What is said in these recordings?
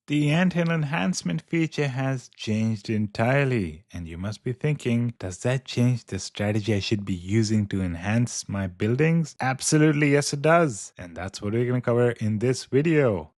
The Anthill Enhancement feature has changed entirely, and you must be thinking, does that change the strategy I should be using to enhance my buildings? Absolutely, yes it does, and that's what we're going to cover in this video.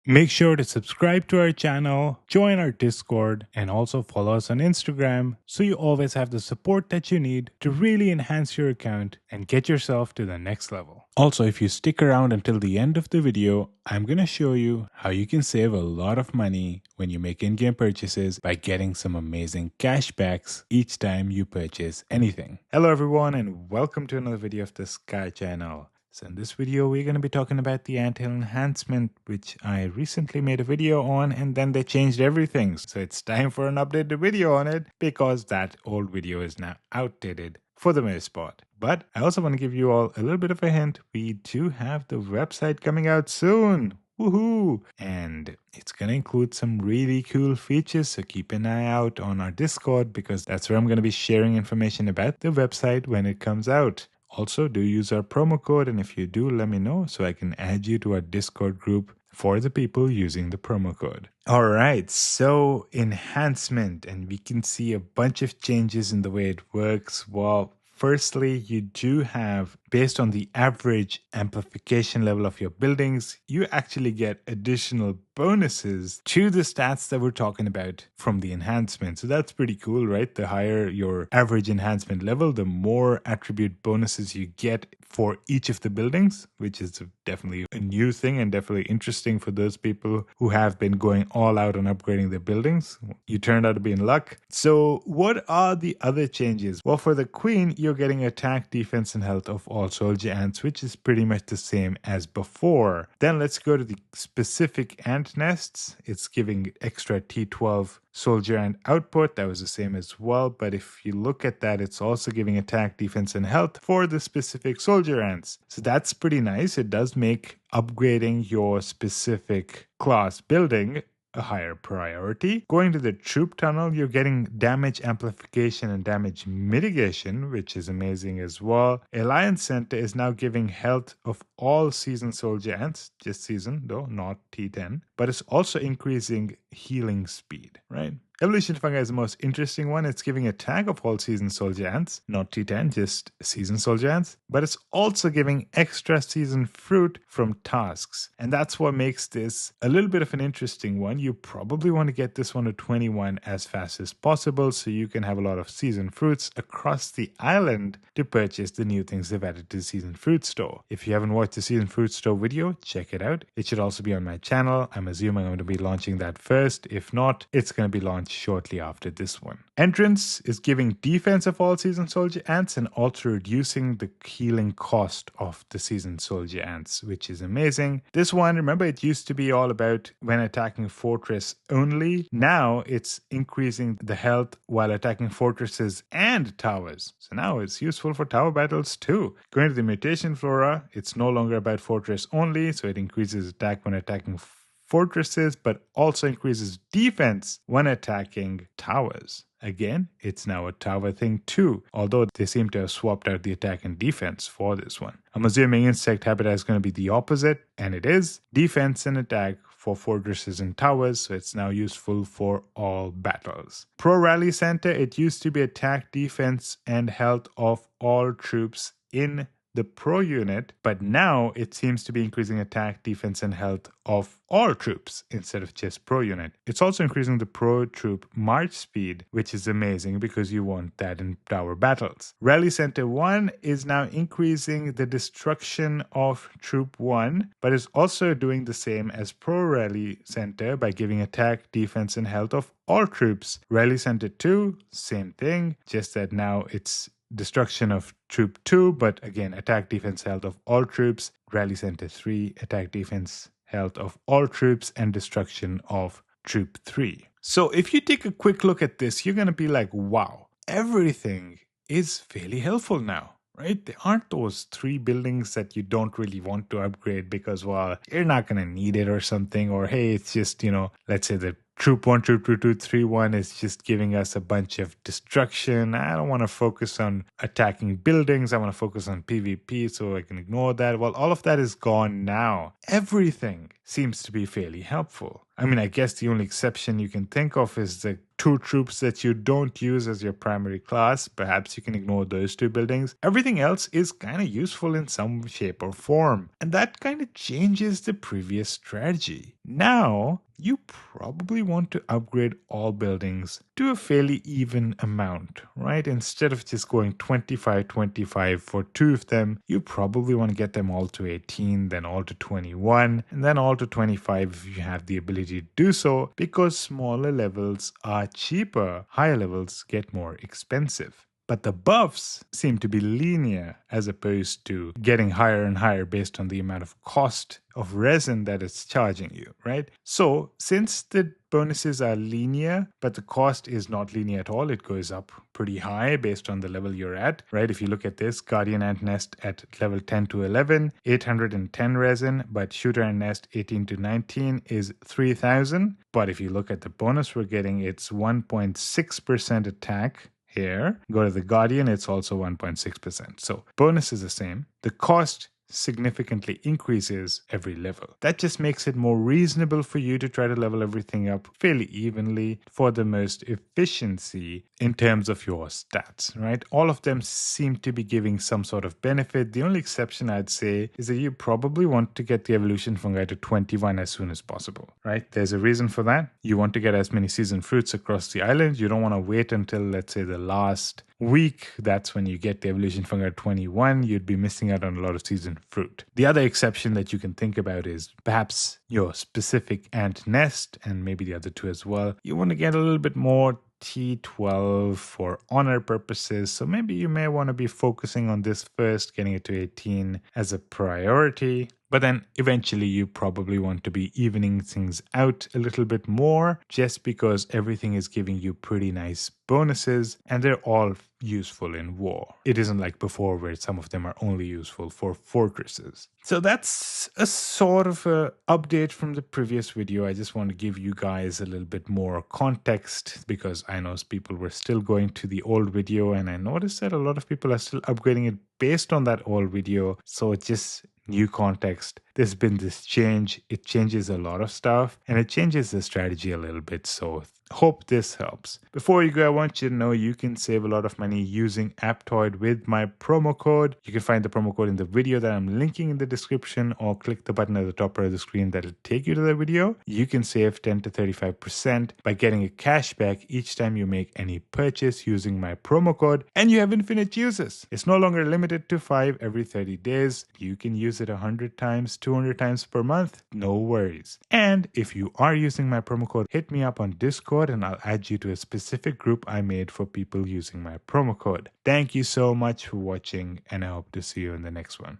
Make sure to subscribe to our channel, join our Discord, and also follow us on Instagram so you always have the support that you need to really enhance your account and get yourself to the next level. Also, if you stick around until the end of the video, I'm going to show you how you can save a lot of money when you make in-game purchases by getting some amazing cashbacks each time you purchase anything. Hello everyone and welcome to another video of the Sky channel. So in this video, we're going to be talking about the Anthill Enhancement, which I recently made a video on, and then they changed everything. So it's time for an updated video on it because that old video is now outdated for the most part. But I also want to give you all a little bit of a hint. We do have the website coming out soon. Woohoo! And it's going to include some really cool features, so keep an eye out on our Discord because that's where I'm going to be sharing information about the website when it comes out. Also, do use our promo code, and if you do, let me know so I can add you to our Discord group for the people using the promo code. Alright, so enhancement, and we can see a bunch of changes in the way it works. Well, firstly, you do have, based on the average amplification level of your buildings, you actually get additional bonuses to the stats that we're talking about from the enhancement. So that's pretty cool, right? The higher your average enhancement level, the more attribute bonuses you get for each of the buildings, which is definitely a new thing and definitely interesting for those people who have been going all out on upgrading their buildings. You turned out to be in luck. So what are the other changes? Well, for the queen, you're getting attack, defense, and health of all soldier ants, which is pretty much the same as before. Then let's go to the specific ant nests. It's giving extra T12 soldier ant output. That was the same as well, but if you look at that, it's also giving attack, defense, and health for the specific soldier ants. So that's pretty nice. It does make upgrading your specific class building a higher priority. Going to the troop tunnel, you're getting damage amplification and damage mitigation, which is amazing as well. Alliance Center is now giving health of all seasoned soldier ants, just season though, not T10, but it's also increasing healing speed, right? Evolution Fungi is the most interesting one. It's giving attack of all seasoned soldier ants, not T10, just seasoned soldier ants, but it's also giving extra seasoned fruit from tasks. And that's what makes this a little bit of an interesting one. You probably want to get this one to 21 as fast as possible so you can have a lot of seasoned fruits across the island to purchase the new things they've added to the seasoned fruit store. If you haven't watched the seasoned fruit store video, check it out. It should also be on my channel. I'm assuming I'm going to be launching that first. If not, it's going to be launched shortly after this one. Entrance is giving defense of all seasoned soldier ants and also reducing the healing cost of the seasoned soldier ants, which is amazing. This one, remember, it used to be all about when attacking fortress only. Now it's increasing the health while attacking fortresses and towers. So now it's useful for tower battles too. Going to the Mutation Flora, it's no longer about fortress only, so it increases attack when attacking fortresses, but also increases defense when attacking towers. Again, it's now a tower thing too, although they seem to have swapped out the attack and defense for this one. I'm assuming Insect Habitat is going to be the opposite, and it is. Defense and attack for fortresses and towers, so it's now useful for all battles. Pro Rally Center, it used to be attack, defense, and health of all troops in the pro unit, but now it seems to be increasing attack, defense, and health of all troops instead of just pro unit. It's also increasing the pro troop march speed, which is amazing because you want that in tower battles. Rally Center 1 is now increasing the destruction of troop 1, but is also doing the same as pro Rally Center by giving attack, defense, and health of all troops. Rally Center 2, same thing, just that now it's destruction of troop 2, but again, attack, defense, health of all troops. Rally Center 3, attack, defense, health of all troops, and destruction of troop 3. So if you take a quick look at this, you're going to be like, wow, everything is fairly helpful now. Right? There aren't those 3 buildings that you don't really want to upgrade because, well, you're not going to need it or something, or hey, it's just, let's say the Troop 1, Troop 2, Troop 3, 1 is just giving us a bunch of destruction. I don't want to focus on attacking buildings. I want to focus on PvP, so I can ignore that. Well, all of that is gone now. Everything seems to be fairly helpful. I mean, I guess the only exception you can think of is the 2 troops that you don't use as your primary class. Perhaps you can ignore those 2 buildings. Everything else is kind of useful in some shape or form. And that kind of changes the previous strategy. Now, you probably want to upgrade all buildings to a fairly even amount, right? Instead of just going 25-25 for 2 of them, you probably want to get them all to 18, then all to 21, and then all to 25 if you have the ability to do so, because smaller levels are cheaper, higher levels get more expensive. But the buffs seem to be linear as opposed to getting higher and higher based on the amount of cost of resin that it's charging you, right? So since the bonuses are linear, but the cost is not linear at all, it goes up pretty high based on the level you're at, right? If you look at this, Guardian Ant Nest at level 10 to 11, 810 resin, but Shooter Ant Nest 18 to 19 is 3000. But if you look at the bonus we're getting, it's 1.6% attack. Here, go to the Guardian, it's also 1.6%. So bonus is the same. The cost significantly increases every level. That just makes it more reasonable for you to try to level everything up fairly evenly for the most efficiency in terms of your stats, right? All of them seem to be giving some sort of benefit. The only exception I'd say is that you probably want to get the Evolution Fungi to 21 as soon as possible, right? There's a reason for that. You want to get as many season fruits across the island. You don't want to wait until, let's say, the last week. That's when you get the Evolution Fungi 21. You'd be missing out on a lot of season fruit. The other exception that you can think about is perhaps your specific ant nest, and maybe the other 2 as well. You want to get a little bit more T12 for honor purposes, so maybe you may want to be focusing on this first, getting it to 18 as a priority. But then eventually you probably want to be evening things out a little bit more, just because everything is giving you pretty nice bonuses and they're all useful in war. It isn't like before where some of them are only useful for fortresses. So that's a sort of a update from the previous video. I just want to give you guys a little bit more context because I know people were still going to the old video, and I noticed that a lot of people are still upgrading it based on that old video. So it just new context. There's been this change. It changes a lot of stuff and it changes the strategy a little bit. So hope this helps. Before you go, I want you to know you can save a lot of money using Aptoid with my promo code. You can find the promo code in the video that I'm linking in the description, or click the button at the top right of the screen that'll take you to the video. You can save 10 to 35% by getting a cashback each time you make any purchase using my promo code, and you have infinite uses. It's no longer limited to 5 every 30 days. You can use it 100 times, 200 times per month, no worries. And if you are using my promo code, hit me up on Discord and I'll add you to a specific group I made for people using my promo code. Thank you so much for watching, and I hope to see you in the next one.